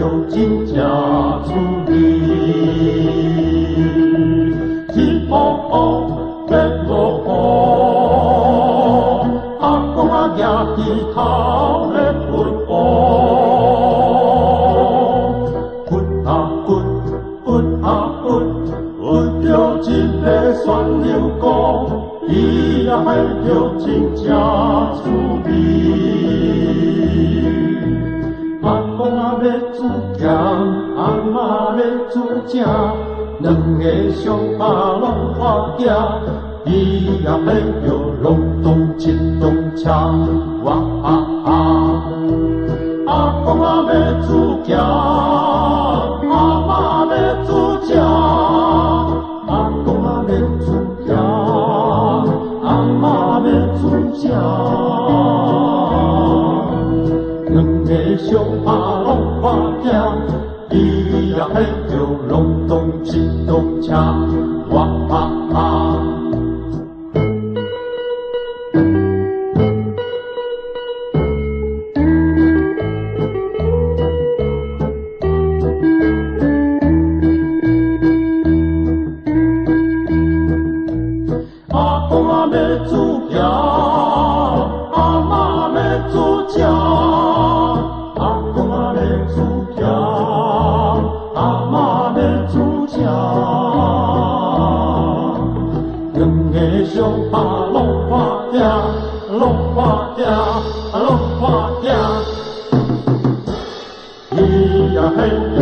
就真正出力。天乌乌，月落雨，阿公啊举起头咧分乌，分啊分，分啊分，分着一个旋流歌，伊也海着真正出力。阿公啊要煮咸，阿嬷要煮正，两个相拍拢花镜，伊也配着隆咚七咚锵，哇啊啊！阿公啊要煮咸，阿嬷要煮正，阿公啊要煮咸，阿嬷要煮正。两个相拍拢花镜，伊也配着隆咚七咚锵，哇啊啊！阿公啊要煮咸，阿嬷要煮正。阿公啊要煮咸，阿嬷要煮正，两个相拍拢花镜，拢花镜，拢花镜，伊也配着